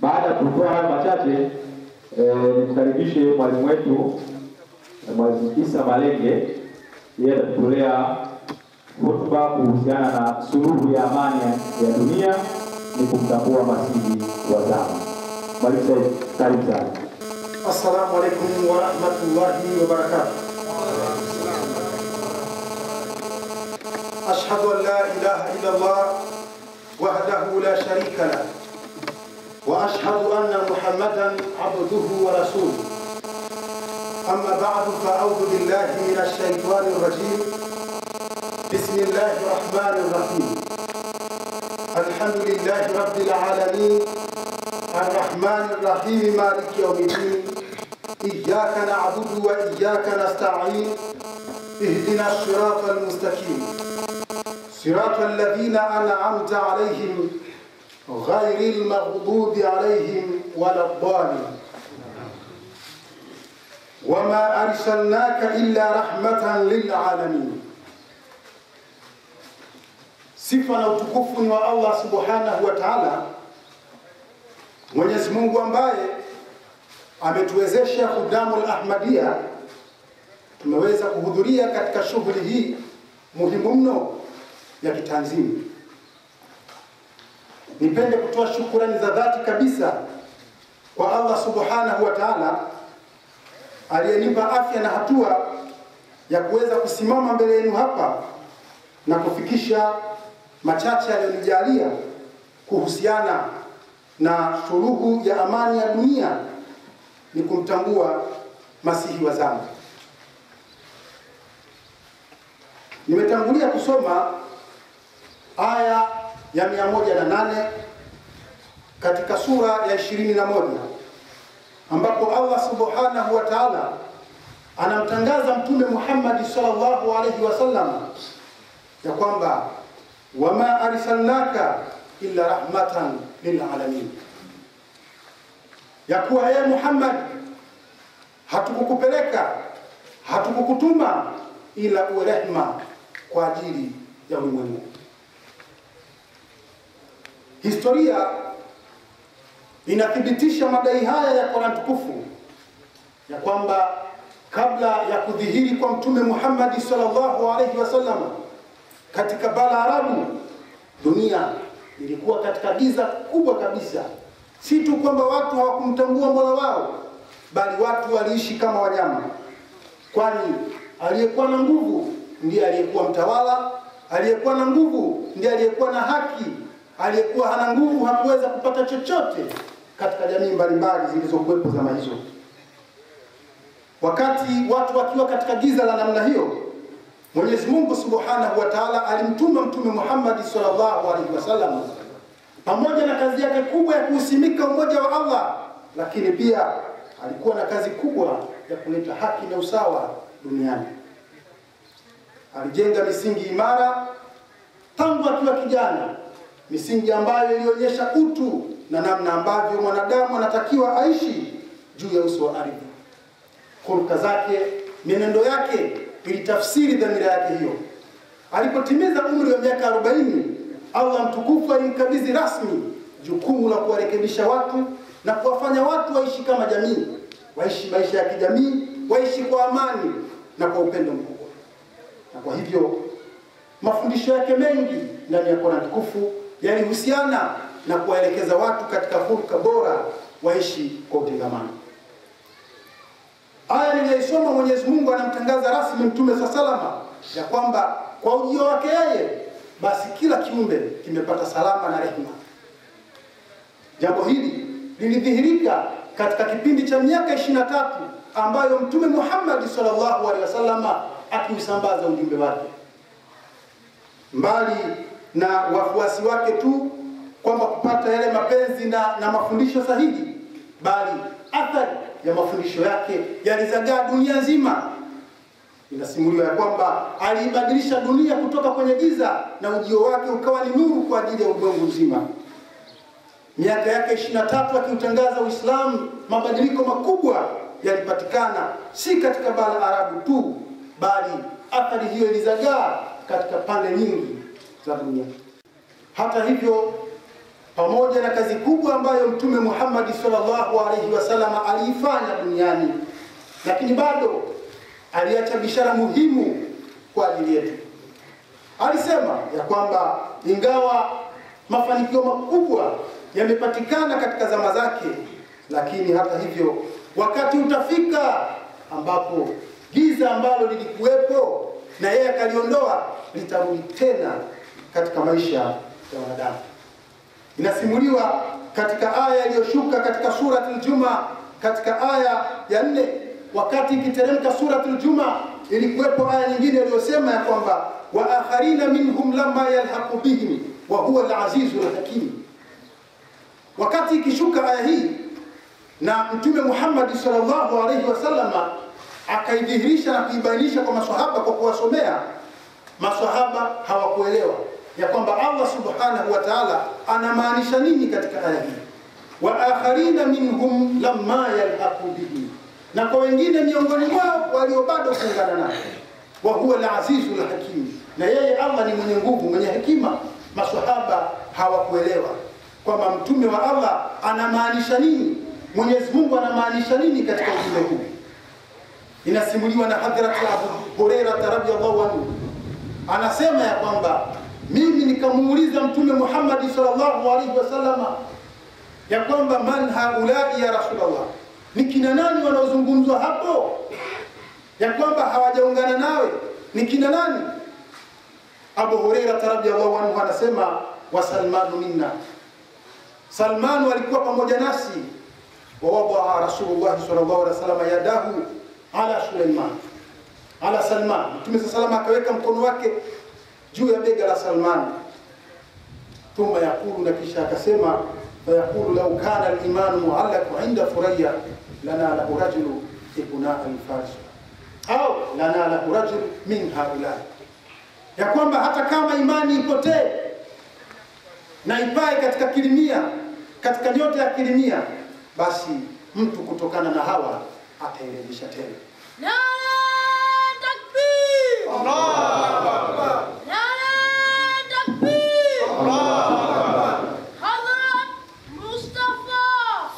Baada ya kutoa haya machache, nimkaribishe mwalimu wetu Mwalimu Isa Malenge, yeye atatolea hotuba kuhusiana na suluhu ya amani ya dunia ni kumtambua Masihi wa zama. Mwalimu Said, karibu sana. Assalamu alaikum wa rahmatullahi wa barakatuh. Ashhadu an la ilaha illa Allah wahdahu la sharika lah wa ashhadu anna Muhammadan abduhu wa rasuluhu. Amma ba'du, fa'udhu billahi minash shaitanir rajim. Bismillahir rahmanir rahim. Alhamdulillahi rabbil alamin. Ar-Rahmanir Rahim, Maliki yawmiddin. Iyyaka na'budu wa iyyaka nasta'in. Ihdinas siratal mustaqim. Siratal ladzina an'amta 'alaihim ghairil maghdubi 'alaihim waladdallin. Wama arsalnaka illa rahmatan lil 'alamin. Sifa na utukufu ni wa Allah subhanahu wa ta'ala, Mwenyezi Mungu ambaye ametuwezesha Khudamul Ahmadiyya tumeweza kuhudhuria katika shughuli hii muhimu mno ya kitanzimu. Nipende kutoa shukrani za dhati kabisa kwa Allah subhanahu wa ta'ala aliyenipa afya na hatua ya kuweza kusimama mbele yenu hapa na kufikisha machache aliyonijalia kuhusiana na suluhu ya amani ya dunia ni kumtambua Masihi wa zama. Nimetangulia kusoma aya ya 108 katika sura ya 21 ambapo Allah subhanahu wa ta'ala anamtangaza Mtume Muhammad sallallahu alaihi wasallam ya kwamba wama arsalnaka illa rahmatan lil alamin, ya kuwa yeye Muhammad hatukukupeleka, hatukukutuma ila uwe rehma kwa ajili ya ulimwengu. Historia inathibitisha madai haya ya Qur'an tukufu ya kwamba kabla ya kudhihiri kwa Mtume Muhammad sallallahu alaihi wasallam katika bara Arabu, dunia ilikuwa katika giza kubwa kabisa. Si tu kwamba watu hawakumtambua Mola wao, bali watu waliishi kama wanyama, kwani aliyekuwa na nguvu ndiye aliyekuwa mtawala, aliyekuwa na nguvu ndiye aliyekuwa na haki, aliyekuwa hana nguvu hakuweza kupata chochote katika jamii mbalimbali zilizokuwepo zama hizo. Wakati watu wakiwa katika giza la namna hiyo, Mwenyezi Mungu Subhanahu wa Ta'ala alimtuma Mtume Muhammad sallallahu alaihi wasallam pamoja na kazi yake kubwa ya kuusimika umoja wa Allah, lakini pia alikuwa na kazi kubwa ya kuleta haki na usawa duniani. Alijenga misingi imara tangu akiwa kijana, misingi ambayo ilionyesha utu na namna ambavyo mwanadamu anatakiwa aishi juu ya uso wa ardhi. Hulka zake, mienendo yake ilitafsiri dhamira yake hiyo. Alipotimiza umri wa miaka 40, Allah mtukufu alimkabidhi rasmi jukumu la kuwarekebisha watu na kuwafanya watu waishi kama jamii, waishi maisha ya kijamii, waishi kwa amani na kwa upendo mkubwa. Na kwa hivyo mafundisho yake mengi ndani ya Qur'an tukufu yalihusiana na kuwaelekeza watu katika hulka bora, waishi kwa utengamano. Aya niliyosoma, Mwenyezi Mungu anamtangaza rasmi Mtume salama ya kwamba kwa ujio wake yeye basi kila kiumbe kimepata salama na rehema. Jambo hili lilidhihirika katika kipindi cha miaka 23 ambayo Mtume Muhammad sallallahu alaihi wasallam akiusambaza ujumbe wake. Mbali na wafuasi wake tu kwamba kupata yale mapenzi na mafundisho sahihi, bali athari ya mafundisho yake yalizagaa dunia nzima. Inasimuliwa ya kwamba aliibadilisha dunia kutoka kwenye giza na ujio wake ukawa ni nuru kwa ajili ya ulimwengu mzima. Miaka yake 23 akiutangaza Uislamu, mabadiliko makubwa yalipatikana si katika bara Arabu tu, bali athari hiyo ilizagaa katika pande nyingi za dunia. Hata hivyo, pamoja na kazi kubwa ambayo Mtume Muhammad sallallahu alaihi wasallam aliifanya duniani, lakini bado aliacha bishara muhimu kwa ajili yetu. Alisema ya kwamba ingawa mafanikio makubwa yamepatikana katika zama zake, lakini hata hivyo wakati utafika ambapo giza ambalo lilikuwepo na yeye akaliondoa litarudi tena katika maisha ya wanadamu. Inasimuliwa katika aya iliyoshuka katika suratul Juma, katika aya ya 4, wakati ikiteremka suratul Juma ilikuwepo aya nyingine iliyosema ya kwamba wa akharina minhum lamma yalhaqu bihim wa huwa al-azizul hakim. Wakati ikishuka aya hii na Mtume Muhammad sallallahu alaihi wasallam akaidhihirisha na kuibainisha kwa maswahaba kwa kuwasomea, maswahaba hawakuelewa ya kwamba Allah subhanahu wa ta'ala anamaanisha nini katika aya hii. Wa akharina minhum lamma yalhaqu bihi, na kwa wengine miongoni mwao walio bado kuungana naye. Wa huwa al-azizul hakim, na yeye Allah ni mwenye nguvu, mwenye hekima. Maswahaba hawakuelewa kwamba mtume wa Allah anamaanisha nini, Mwenyezi Mungu anamaanisha nini katika ujumbe huu. Inasimuliwa na Hadhrat Abu Hurairah radhiyallahu anhu, anasema ya kwamba mimi nikamuuliza Mtume Muhammad sallallahu alaihi wasallam ya kwamba man haulai ya Rasulullah, ni kina nani wanaozungumzwa hapo ya kwamba hawajaungana nawe, ni kina nani? Abu Hurairah radhiyallahu anhu anasema wa Salmanu minna, Salmanu alikuwa pamoja nasi. Wa wadaa Rasulullah sallallahu alaihi wasallam yadahu ala Sulaiman, ala Salman. Mtume sallallahu akaweka mkono wake juu ya bega la Salman. Thumma yakulu, na kisha akasema fayaqulu law kana al-iman mu'allaq 'inda Thuraya lana lahu rajulu ibna al-Faris au lana lahu rajul min haula, ya kwamba hata kama imani ipotee na ipae katika kilimia, katika nyota ya kilimia, basi mtu kutokana na hawa atairejesha tena. La takbir! Allahu Akbar! La takbir! Allahu Akbar! Hadhrat Mustafa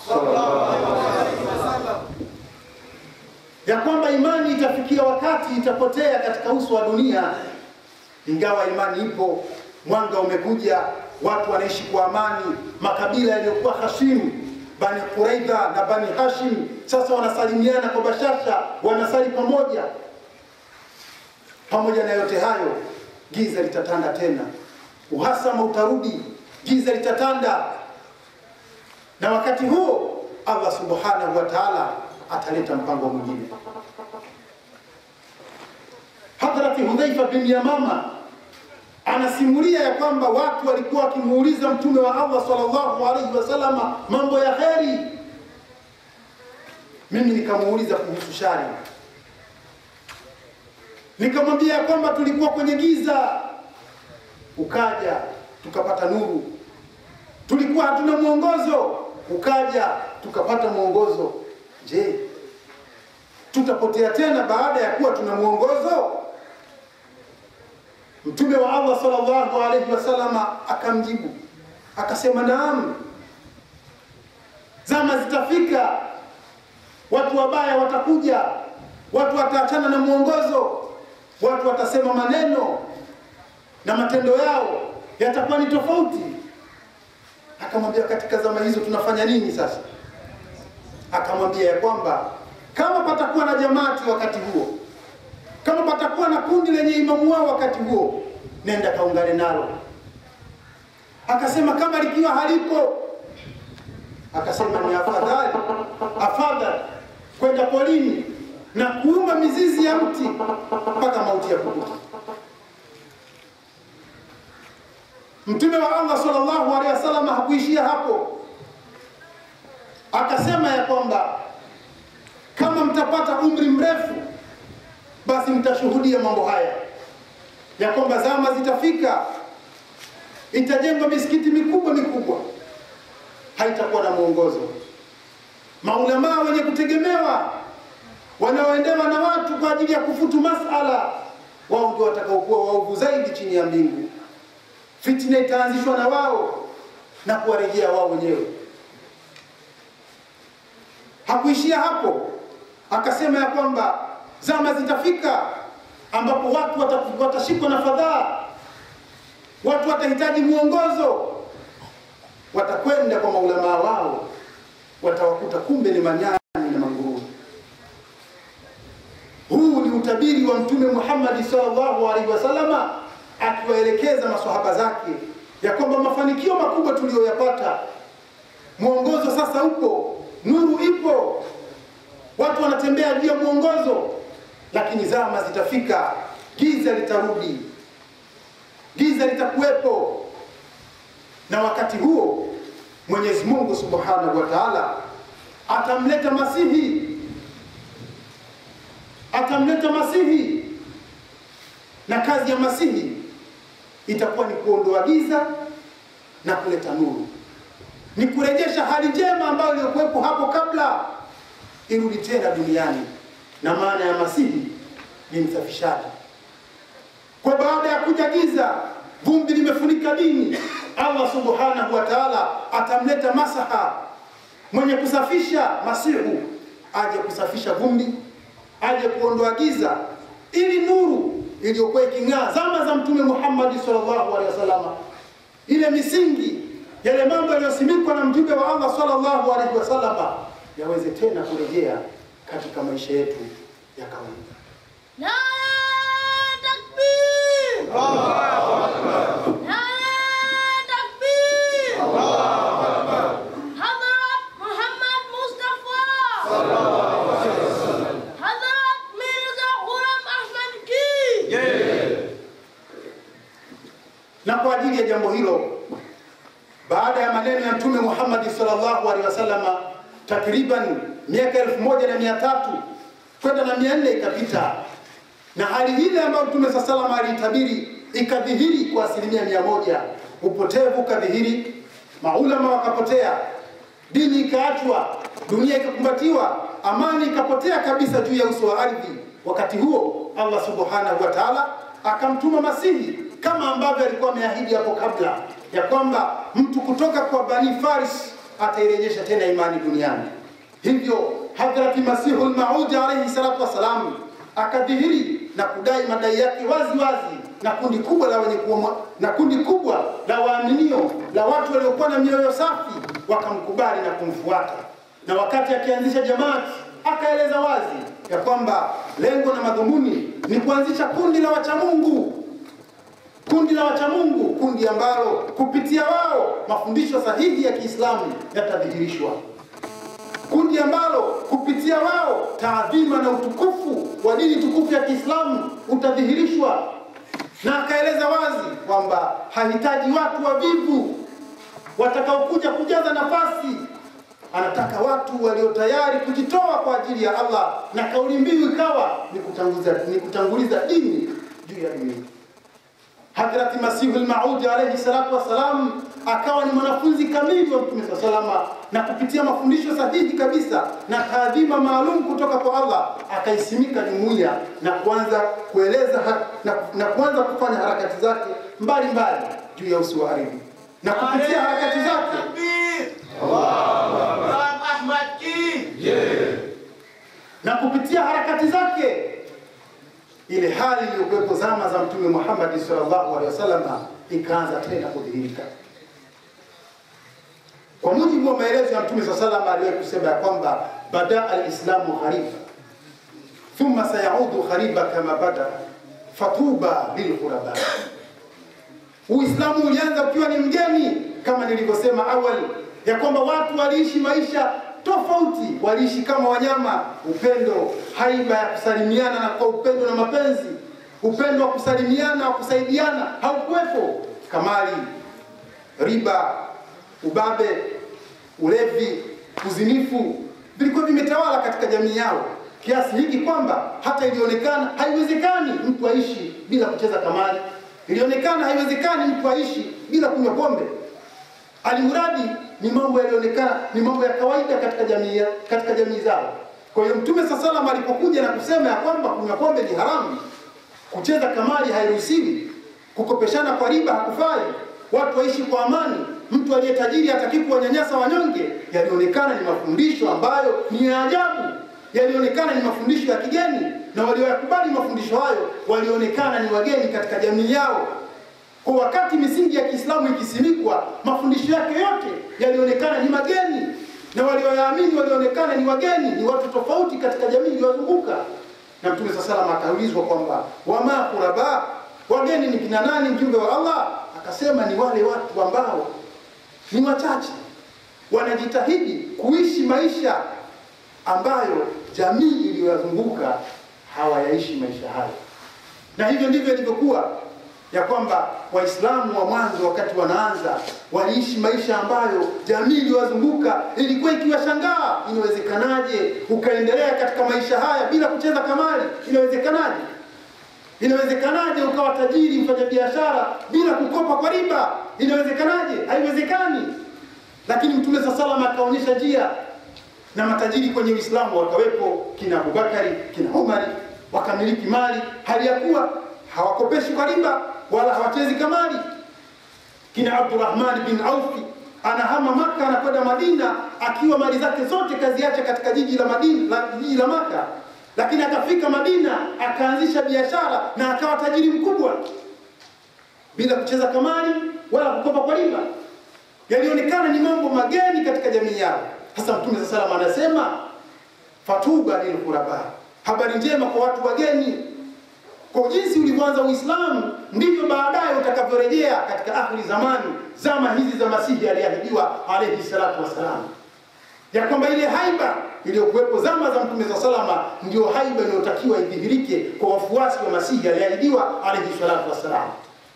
sallallahu alaihi wasallam, ya kwamba imani itafikia wakati itapotea katika uso wa dunia. Ingawa imani ipo, mwanga umekuja, watu wanaishi kwa amani. Makabila yaliyokuwa Hashim, Bani Quraidha na Bani Hashim sasa wanasalimiana kwa bashasha, wanasali pamoja. Pamoja na yote hayo, giza litatanda tena, uhasama utarudi, giza litatanda, na wakati huo Allah subhanahu wa ta'ala ataleta mpango mwingine. Hadhrati Hudhaifa bin Yamama anasimulia ya kwamba watu walikuwa wakimuuliza Mtume wa Allah sallallahu alaihi wasallam mambo ya kheri. Mimi nikamuuliza kuhusu shari, nikamwambia kwamba tulikuwa kwenye giza, ukaja tukapata nuru. Tulikuwa hatuna mwongozo, ukaja tukapata mwongozo. Je, tutapotea tena baada ya kuwa tuna mwongozo? Mtume wa Allah sallallahu alaihi wasallam akamjibu akasema, naam, zama zitafika, watu wabaya watakuja, watu wataachana na mwongozo, watu watasema maneno na matendo yao yatakuwa ni tofauti. Akamwambia, katika zama hizo tunafanya nini sasa? Akamwambia ya kwamba kama patakuwa na jamaati wakati huo, kama patakuwa na kundi lenye imamu wao wakati huo, nenda kaungane nalo. Akasema kama likiwa halipo, akasema ni afadhali kwenda polini na kuuma mizizi ya mti mpaka mauti ya kukuta. Mtume wa Allah sallallahu alaihi wasallam hakuishia hapo, akasema ya kwamba kama mtapata umri mrefu, basi mtashuhudia mambo haya, ya kwamba zama zitafika, itajengwa misikiti mikubwa, haitakuwa na mwongozo. Maulamaa wenye kutegemewa, wanaoendewa na watu kwa ajili ya kufutu masala, wao ndio watakaokuwa waovu zaidi chini ya mbingu. Fitna itaanzishwa na wao, na kuwarejea wao wenyewe. Hakuishia hapo, akasema ya kwamba zama zitafika ambapo watu watashikwa na fadhaa, watu watahitaji mwongozo, watakwenda kwa maulama wao, watawakuta kumbe ni manyani na mangururi. Huu ni utabiri wa Mtume Muhammad sallallahu alaihi wasallama, akiwaelekeza maswahaba zake ya kwamba mafanikio makubwa tuliyoyapata, mwongozo sasa upo, nuru ipo, watu wanatembea juu ya mwongozo, lakini zama zitafika, giza litarudi, giza litakuwepo. Na wakati huo Mwenyezi Mungu Subhanahu wa Ta'ala atamleta Masihi, na kazi ya Masihi itakuwa ni kuondoa giza na kuleta nuru, ni kurejesha hali njema ambayo iliyokuwepo hapo kabla irudi tena duniani. Na maana ya Masihi ni msafishaji. Kwa baada ya kuja giza, vumbi limefunika dini, Allah Subhanahu wa Ta'ala atamleta masaha, mwenye kusafisha Masihu, aje kusafisha vumbi, aje kuondoa giza, ili nuru iliyokuwa iking'aa zama za Mtume Muhammad sallallahu alaihi wasallam, ile misingi, yale mambo yaliyosimikwa na mjumbe wa Allah sallallahu alaihi wasallam, yaweze tena kurejea katika maisha yetu ya kawaida. Nara takbir! Allahu Akbar! Nara takbir! Allahu Akbar! Hadrat Muhammad Mustafa sallallahu alaihi wasallam, Hadrat Mirza Ghulam Ahmad ki. Na kwa ajili ya jambo hilo, baada ya maneno ya Mtume Muhammad sallallahu alaihi wasallam, takriban miaka 1300 kwenda na 400 ikapita, na hali ile ambayo Mtume sallallahu alaihi wasallam alitabiri ikadhihiri kwa 100%. Upotevu ukadhihiri, maulama wakapotea, dini ikaachwa, dunia ikakumbatiwa, amani ikapotea kabisa juu ya uso wa ardhi. Wakati huo Allah Subhanahu wa Ta'ala akamtuma Masihi, kama ambavyo alikuwa ameahidi hapo kabla ya kwamba mtu kutoka kwa Bani Faris atairejesha tena imani duniani. Hivyo Hadhrati Masihul Maud alayhi salatu wasalam akadhihiri na kudai madai yake wazi wazi, na kundi kubwa la wenye kuomba, na kundi kubwa la waaminio, la watu waliokuwa na mioyo safi wakamkubali na kumfuata. Na wakati akianzisha jamaati akaeleza wazi ya kwamba lengo na madhumuni ni kuanzisha kundi la wachamungu, kundi ambalo kupitia wao mafundisho sahihi ya Kiislamu yatadhihirishwa, kundi ambalo kupitia wao taadhima na utukufu wa dini tukufu ya Kiislamu utadhihirishwa. Na akaeleza wazi kwamba hahitaji watu wavivu watakaokuja kujaza nafasi, anataka watu walio tayari kujitoa kwa ajili ya Allah, na kauli mbiu ikawa ni kutanguliza dini juu ya dunia. Hadhrati Masihul Maud alayhi salatu wasalam akawa ni mwanafunzi kamili wa Mtume sallallahu, na kupitia mafundisho sahihi kabisa na taadhima maalum kutoka kwa Allah akaisimika jumuiya na kuanza kueleza na kuanza kufanya harakati zake mbalimbali juu ya uso wa ardhi. Na kupitia harakati zake Allahu Akbar Ahmad ki, na kupitia harakati zake ile hali iliyokuwepo zama za Mtume Muhammad sallallahu alaihi wasallam ikaanza tena kudhihirika. Kwa mujibu wa maelezo ya Mtume sallallahu alaihi wasallam aliwahi kusema kwamba bada al-islamu ghariba thumma sayaudu ghariba kama bada fatuba lilghuraba. Uislamu ulianza ukiwa ni mgeni, kama nilivyosema awali ya kwamba watu waliishi maisha tofauti, waliishi kama wanyama. Upendo, haiba ya kusalimiana na kwa upendo na mapenzi, upendo wa kusalimiana wa kusaidiana haukuwepo. Kamali, riba, ubabe, ulevi, uzinifu vilikuwa vimetawala katika jamii yao, kiasi hiki kwamba hata ilionekana haiwezekani mtu aishi bila kucheza kamari, ilionekana haiwezekani mtu aishi bila kunywa pombe. Alimradi ni mambo yalionekana ni mambo ya kawaida katika jamii zao. Kwa hiyo Mtume sallallahu alaihi wasallam alipokuja na kusema ya kwamba kunywa pombe ni haramu, kucheza kamari hairuhusiwi, kukopeshana kwa riba hakufai, watu waishi kwa amani, mtu aliye tajiri hataki kuwanyanyasa wanyonge, yalionekana ni mafundisho ambayo ni ya ajabu, yalionekana ni mafundisho ya kigeni, na walioyakubali mafundisho hayo walionekana ni wageni katika jamii yao. Kwa wakati misingi ya Kiislamu ikisimikwa, mafundisho yake yote yalionekana ni mageni, na walioyaamini walionekana ni wageni, ni watu tofauti katika jamii iliyozunguka. Na Mtume sallallahu akaulizwa kwamba wama quraba, wageni ni kina nani mjumbe wa Allah? Akasema ni wale watu ambao ni wachache, wanajitahidi kuishi maisha ambayo jamii iliyozunguka hawayaishi maisha hayo. Na hivyo ndivyo ilivyokuwa, ya kwamba Waislamu wa mwanzo wakati wanaanza waliishi maisha ambayo jamii iliyozunguka ilikuwa ikiwashangaa. Inawezekanaje ukaendelea katika maisha haya bila kucheza kamari? Inawezekanaje? Inawezekanaje ukawa tajiri, mfanya biashara bila kukopa kwa riba? Inawezekanaje? Haiwezekani. Lakini Mtume sallallahu akaonyesha njia, na matajiri kwenye Uislamu wakawepo kina Abubakari, kina Umari, wakamiliki mali hali ya kuwa hawakopeshi kwa riba wala hawachezi kamari. Kina Abdurrahman bin Auf anahama Maka anakwenda Madina akiwa mali zake zote kaziacha katika jiji la Madina, jiji la Maka, lakini akafika Madina akaanzisha biashara na akawa tajiri mkubwa bila kucheza kamari wala kukopa kwa riba. Yalionekana ni mambo mageni katika jamii yao. Sasa Mtume sallallahu alaihi wasallam anasema fatuba lil quraba, habari njema kwa watu wageni. Kwa jinsi ulivyoanza Uislamu ndivyo baadaye utakavyorejea katika akhiri zamani, zama hizi za Masihi aliyeahidiwa alayhi salatu wasalam, ya kwamba ile haiba iliyokuwepo zama za Mtume sallallahu alaihi wasallam ndio haiba inayotakiwa idhihirike kwa wafuasi wa Masihi aliyeahidiwa alayhi salatu wasalam.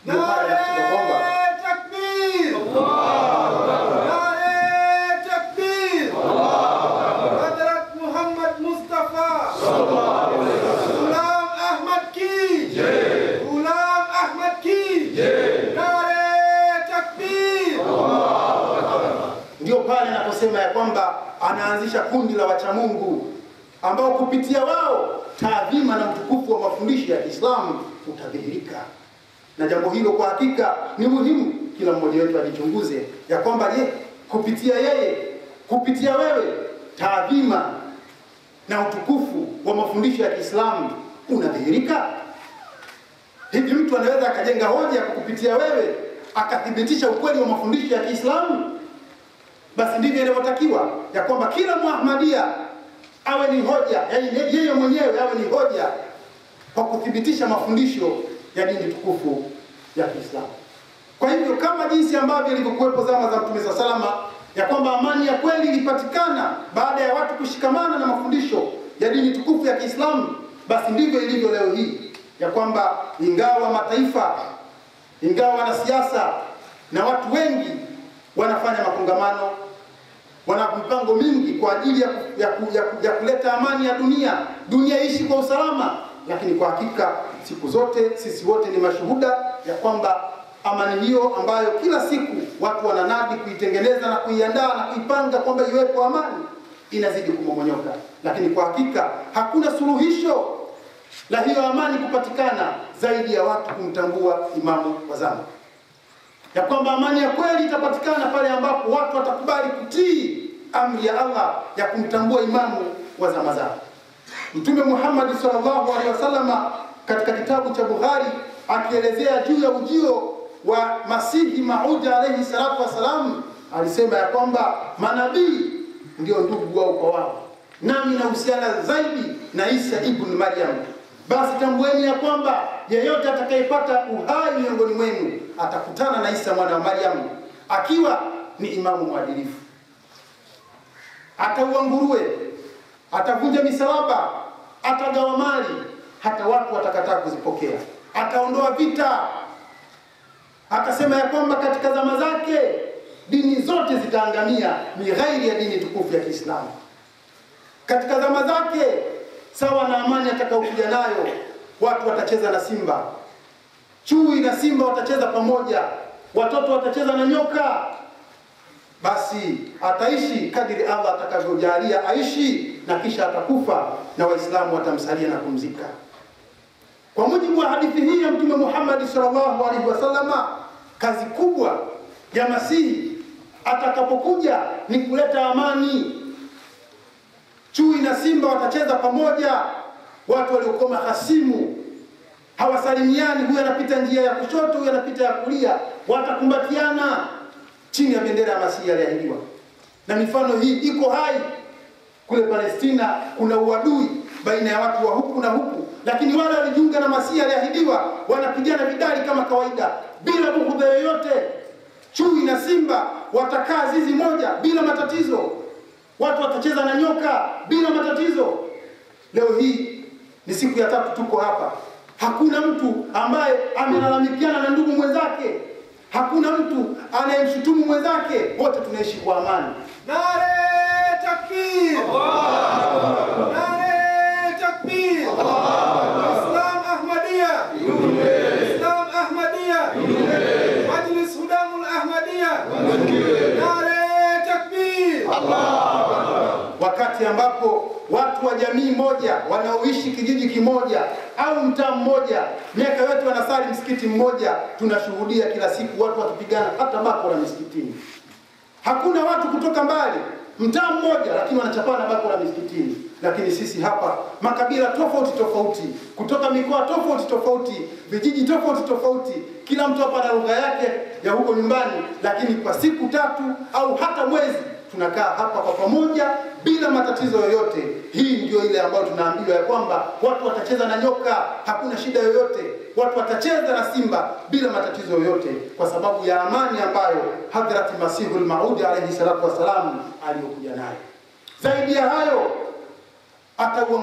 Ndio pale tunaomba takbir, Allahu akbar, takbir, Allahu akbar, Hadrat Muhammad Mustafa sallallahu alaihi wasallam, Ghulam Ahmad ki jai, Ghulam Ahmad ki jai, nare takbir, Allahu akbar. Ndio pale anaposema ya kwamba anaanzisha kundi la wacha Mungu ambao kupitia wao taadhima na utukufu wa mafundisho ya Kiislamu utadhihirika. Na jambo hilo kwa hakika ni muhimu kila mmoja wetu ajichunguze, ya kwamba kupitia yeye, kupitia wewe, taadhima na utukufu wa mafundisho ya Kiislamu unadhihirika. Hivi mtu anaweza akajenga hoja kwa kupitia wewe akathibitisha ukweli wa mafundisho ya Kiislamu? Basi ndivyo inavyotakiwa, ya kwamba kila Muhammadia awe ni hoja, yaani yeye mwenyewe awe ni hoja kwa kuthibitisha mafundisho ya dini tukufu ya Kiislamu. Kwa hivyo kama jinsi ambavyo ilivyokuwepo zama za Mtume sallallahu, ya kwamba amani ya kweli ilipatikana baada ya watu kushikamana na mafundisho ya dini tukufu ya Kiislamu, basi ndivyo ilivyo leo hii, ya kwamba ingawa mataifa, ingawa wanasiasa na watu wengi wanafanya makongamano, wana mipango mingi kwa ajili ya kuleta amani ya dunia ishi kwa usalama, lakini kwa hakika siku zote sisi wote ni mashuhuda ya kwamba amani hiyo ambayo kila siku watu wananadi kuitengeneza na kuiandaa na kuipanga kwamba iwepo amani, inazidi kumomonyoka. Lakini kwa hakika hakuna suluhisho la hiyo amani kupatikana zaidi ya watu kumtambua imamu wa zama, ya kwamba amani ya kweli itapatikana pale ambapo watu watakubali kutii amri ya Allah ya kumtambua imamu wa zama zao. Mtume Muhammad sallallahu alaihi wasallam katika kitabu cha Bukhari akielezea juu ya ujio wa Masihi Maud alayhi salatu wasalam alisema ya kwamba manabii ndio ndugu wao kwa wao, nami nahusiana zaidi na Isa ibn Maryam. Basi tambueni ya kwamba yeyote atakayepata uhai miongoni mwenu atakutana na Isa mwana wa Maryam akiwa ni imamu mwadilifu. Ataua nguruwe, atavunja misalaba, atagawa mali, hata watu watakataa kuzipokea, ataondoa vita. Akasema ya kwamba katika zama zake dini zote zitaangamia ni ghairi ya dini tukufu ya Kiislamu. Katika zama zake, sawa na amani atakayokuja nayo, watu watacheza na simba, chui na simba watacheza pamoja, watoto watacheza na nyoka. Basi ataishi kadiri Allah atakavyojalia aishi, na kisha atakufa na Waislamu watamsalia na kumzika. Kwa mujibu wa hadithi hii ya Mtume Muhammad sallallahu alaihi wasallam, kazi kubwa ya Masihi atakapokuja ni kuleta amani. Chui na simba watacheza pamoja. Watu waliokoma hasimu hawasalimiani, huyu anapita njia ya kushoto, huyu anapita ya kulia, watakumbatiana chini ya bendera ya Masihi aliahidiwa. Na mifano hii iko hai. Kule Palestina kuna uadui baina ya watu wa huku na huku, lakini wale walijiunga na Masihi aliahidiwa wanapigana vidali kama kawaida bila bughudha yoyote. Chui na simba watakaa zizi moja bila matatizo. Watu watacheza na nyoka bila matatizo. Leo hii ni siku ya 3 tuko hapa. Hakuna mtu ambaye amelalamikiana na ndugu mwenzake. Hakuna mtu anayemshutumu mwenzake. Wote tunaishi kwa amani. Nare takbir! Nare takbir! Islam Ahmadiyya! Islam Ahmadiyya! Majlis Hudamul Ahmadiyya! Nare takbir! Wakati ambapo watu wa jamii moja wanaoishi kijiji kimoja au mtaa mmoja, miaka yote wanasali msikiti mmoja, tunashuhudia kila siku watu wakipigana hata bakora misikitini. Hakuna watu kutoka mbali, mtaa mmoja, lakini wanachapana bakora misikitini. Lakini sisi hapa makabila tofauti tofauti, kutoka mikoa tofauti tofauti, vijiji tofauti tofauti, kila mtu hapa na lugha yake ya huko nyumbani, lakini kwa siku 3 au hata mwezi tunakaa hapa kwa pamoja bila matatizo yoyote. Hii ndio ile ambayo tunaambiwa ya kwamba watu watacheza na nyoka, hakuna shida yoyote. Watu watacheza na simba bila matatizo yoyote, kwa sababu ya amani ambayo Hadhrati Masihul Maudi alayhi salatu wasalam aliyokuja nayo. Zaidi ya hayo, ataua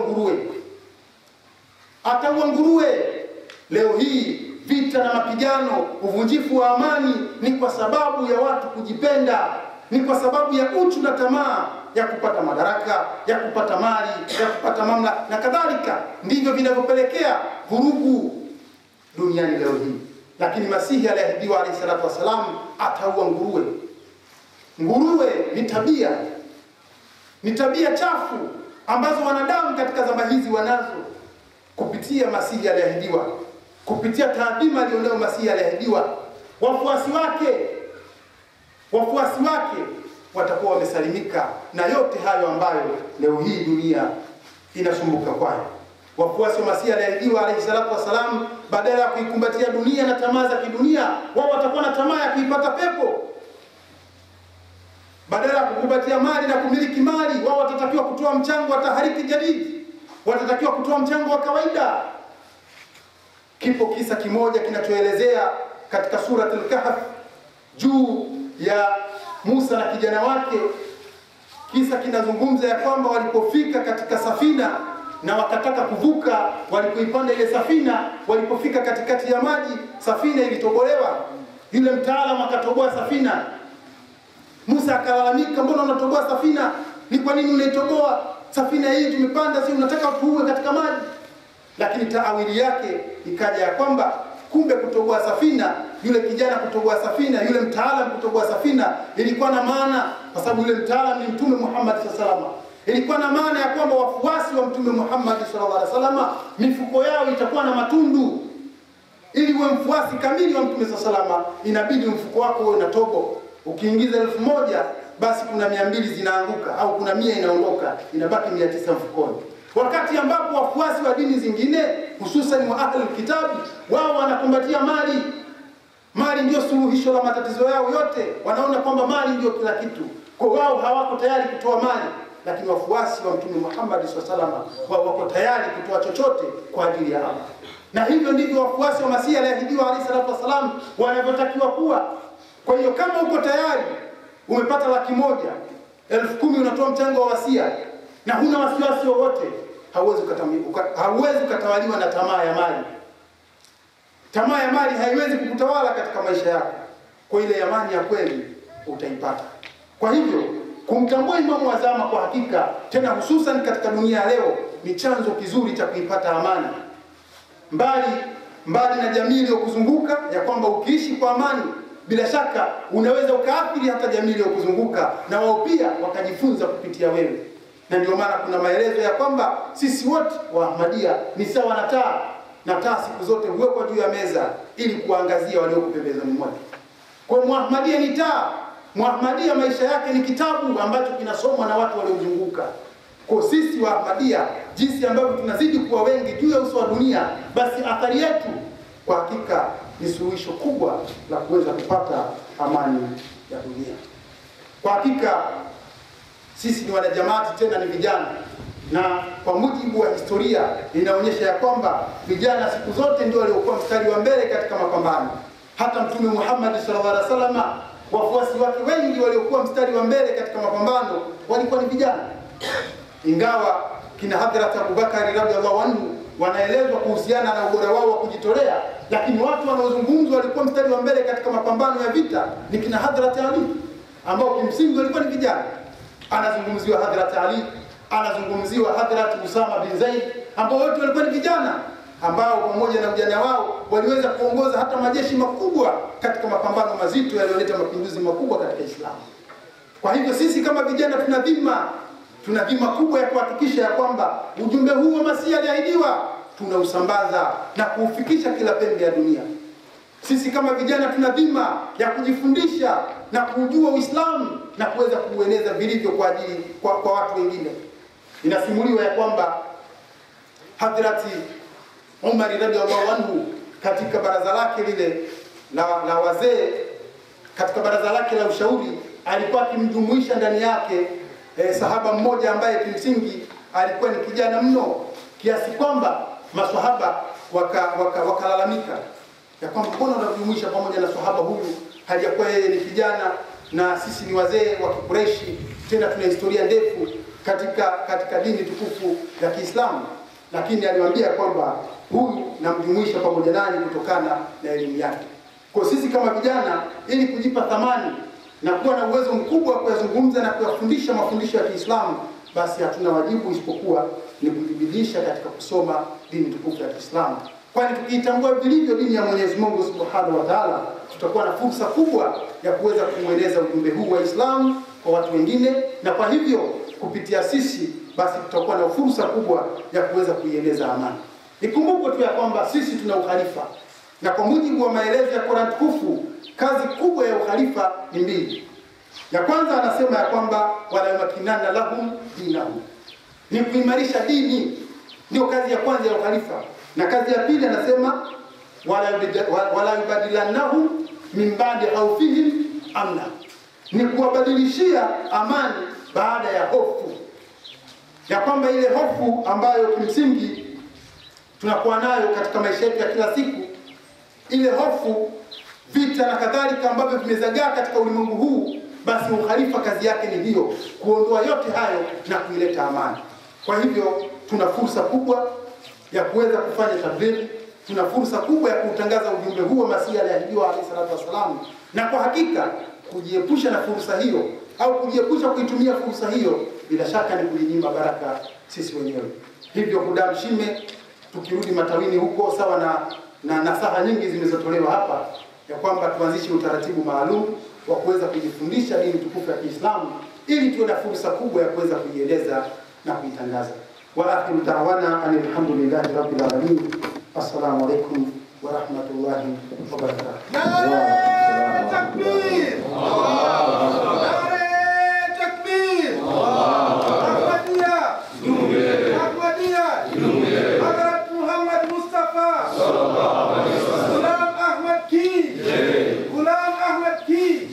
nguruwe. Leo hii vita na mapigano, uvunjifu wa amani ni kwa sababu ya watu kujipenda, ni kwa sababu ya uchu na tamaa ya kupata madaraka, ya kupata mali, ya kupata mamlaka na kadhalika. Ndivyo vinavyopelekea vurugu duniani leo hii. Lakini Masihi aliahidiwa alayhi salatu wasalam ataua nguruwe. Nguruwe ni tabia chafu ambazo wanadamu katika zama hizi wanazo. Kupitia Masihi aliahidiwa, kupitia taadhima alionayo Masihi aliahidiwa, wafuasi wake watakuwa wamesalimika na yote hayo ambayo leo hii dunia inasumbuka kwayo. Wafuasi wa Masihi aliahidiwa alayhi salatu wasalam, badala ya kuikumbatia dunia na tamaa za kidunia, wao watakuwa na tamaa ya kuipata pepo. Badala ya kukumbatia mali na kumiliki mali, wao watatakiwa kutoa mchango wa tahariki jadidi, watatakiwa kutoa mchango wa kawaida. Kipo kisa kimoja kinachoelezea katika suratul Kahf juu ya Musa na kijana wake. Kisa kinazungumza ya kwamba walipofika katika safina na wakataka kuvuka, walipoipanda ile safina, walipofika katikati ya maji, safina ilitobolewa. Yule mtaalamu akatoboa safina. Musa akalalamika, mbona unatoboa safina? Ni kwa nini unaitoboa? Safina hii tumepanda, si unataka tuue katika maji? Lakini taawili yake ikaja ya kwamba kumbe kutoboa safina, yule kijana kutoboa safina, yule mtaalamu kutoboa safina, ilikuwa na maana, kwa sababu yule mtaalamu ni Mtume Muhammad sallallahu alaihi wasallam. Ilikuwa na maana ya kwamba wafuasi wa Mtume Muhammad sallallahu alaihi wasallam mifuko yao itakuwa na matundu. Ili uwe mfuasi kamili wa Mtume sallallahu alaihi wasallam, inabidi mfuko wako uwe na tobo. Ukiingiza 1000, basi kuna 200 zinaanguka, au kuna 100 inaondoka, inabaki 900 mfukoni. Wakati ambapo wafuasi wa dini zingine, hususan wa ahlul kitabu, wao wanakumbatia mali. Mali ndio suluhisho la matatizo yao yote. Wanaona kwamba mali ndio kila kitu. Kwa wao hawako tayari kutoa mali. Lakini wafuasi wa Mtume Muhammad sallallahu alaihi wasallam wao wako tayari kutoa chochote kwa ajili ya Allah. Na hivyo ndivyo wafuasi wa Masihi aliahidiwa alayhi salatu wasallam wanavyotakiwa kuwa. Kwa hiyo kama uko tayari, umepata 100,000, 10,000 unatoa mchango wa wasia na huna wasiwasi wowote, hauwezi kutawaliwa na tamaa ya mali. Tamaa ya mali haiwezi kukutawala katika maisha yako. Kwa ile amani ya kweli utaipata. Kwa hivyo kumtambua Imamu wa zama kwa hakika, tena hususan katika dunia leo, ni chanzo kizuri cha kuipata amani. Mbali na jamii iliyokuzunguka, ya kwamba ukiishi kwa amani, bila shaka unaweza ukaathiri hata jamii iliyokuzunguka, na wao pia wakajifunza kupitia wewe. Na ndio maana kuna maelezo ya kwamba sisi wote wa Ahmadiyya ni sawa na taa, na taa siku zote huwekwa juu ya meza ili kuangazia walioko pembezoni mwake. Kwa Muhammadiyya ni taa, Muhammadia maisha yake ni kitabu ambacho kinasomwa na watu waliozunguka. Kwa sisi wa Ahmadiyya, jinsi ambavyo tunazidi kuwa wengi juu ya uso wa dunia, basi athari yetu kwa hakika ni suluhisho kubwa la kuweza kupata amani ya dunia. Kwa hakika sisi ni wanajamaati, tena ni vijana, na kwa mujibu wa historia inaonyesha ya kwamba vijana siku zote ndio waliokuwa mstari wa mbele katika mapambano. Hata Mtume Muhammad sallallahu alaihi wasallam, wafuasi wake wengi waliokuwa mstari wa mbele katika mapambano walikuwa ni vijana. Ingawa kina Hadhrat Abu Bakari radhiallahu anhu wanaelezwa kuhusiana na ubora wao wa kujitolea, lakini watu wanaozungumzwa walikuwa mstari wa mbele katika mapambano ya vita ni kina Hadhrat Ali, ambao kimsingi walikuwa ni vijana. Anazungumziwa Hadhrat Ali, anazungumziwa Hadhrat Usama bin Zaid, ambao wote walikuwa ni vijana ambao pamoja na ujana wao waliweza kuongoza hata majeshi makubwa katika mapambano mazito yaliyoleta mapinduzi makubwa katika Islamu. Kwa hivyo sisi kama vijana tuna dhima kubwa ya kuhakikisha ya kwamba ujumbe huu wa Masihi aliahidiwa tunausambaza na kuufikisha kila pembe ya dunia. Sisi kama vijana tuna dhima ya kujifundisha na kujua Uislamu na kuweza kuueneza vilivyo kwa watu wengine. Inasimuliwa ya kwamba Hadhrati Umar radhiallahu anhu katika baraza lake lile la wazee, katika baraza lake la ushauri, alikuwa akimjumuisha ndani yake sahaba mmoja ambaye kimsingi alikuwa ni kijana mno, kiasi kwamba maswahaba wakalalamika ya kwamba mbona unajumuisha pamoja na sahaba huyu hajakuwa yeye ni kijana na sisi ni wazee wa Qurayshi, tena tuna historia ndefu katika dini tukufu ya Kiislamu. Lakini aliwaambia kwamba huyu namjumuisha pamoja nani kutokana na elimu yake. Kwa sisi kama vijana, ili kujipa thamani na kuwa na uwezo mkubwa wa kuyazungumza na kuyafundisha mafundisho ya Kiislamu, basi hatuna wajibu isipokuwa ni kujibidisha katika kusoma dini tukufu ya Kiislamu. Kwani tukiitambua vilivyo dini ya Mwenyezi Mungu Subhanahu wa Ta'ala, tutakuwa na fursa kubwa ya kuweza kueneza ujumbe huu wa Islamu kwa watu wengine, na kwa hivyo kupitia sisi basi tutakuwa na fursa kubwa ya kuweza kuieneza amani. Ikumbukwe tu ya kwamba sisi tuna ukhalifa, na kwa mujibu wa maelezo ya Qur'an tukufu, kazi kubwa ya ukhalifa ni mbili. Ya kwanza anasema ya kwamba wala yumakinana lahum dinahum, ni kuimarisha dini, ndio kazi ya kwanza ya ukhalifa. Na kazi ya pili anasema wala yubadilannahum min ba'di khawfihim amna, ni kuwabadilishia amani baada ya hofu. Ya kwamba ile hofu ambayo kimsingi tunakuwa nayo katika maisha yetu ya kila siku, ile hofu, vita na kadhalika ambavyo vimezagaa katika ulimwengu huu, basi ukhalifa kazi yake ni hiyo, kuondoa yote hayo na kuileta amani. Kwa hivyo tuna fursa kubwa ya kuweza kufanya tablighi, tuna fursa kubwa ya kutangaza ujumbe huu wa Masihi aliyeahidiwa alayhi salatu wasalam, na kwa hakika kujiepusha na fursa hiyo au kujiepusha kuitumia fursa hiyo bila shaka ni kujinyima baraka sisi wenyewe. Hivyo kudamshime, tukirudi matawini huko, sawa na nasaha nyingi zilizotolewa hapa, ya kwamba tuanzishe utaratibu maalum wa kuweza kujifundisha dini tukufu ya Kiislamu ili tuwe na fursa kubwa ya kuweza kuieleza na kuitangaza. Wa akhiru da'wana alhamdulillahi rabbil alamin. Assalamu alaykum wa rahmatullahi wa barakatuh. Nare takbir! Nare takbir! Ahmadiyya! Ahmadiyya! Hadhrat Muhammad Mustafa sallallahu alaihi wasallam. Ghulam Ahmad ki! Ghulam Ahmad ki!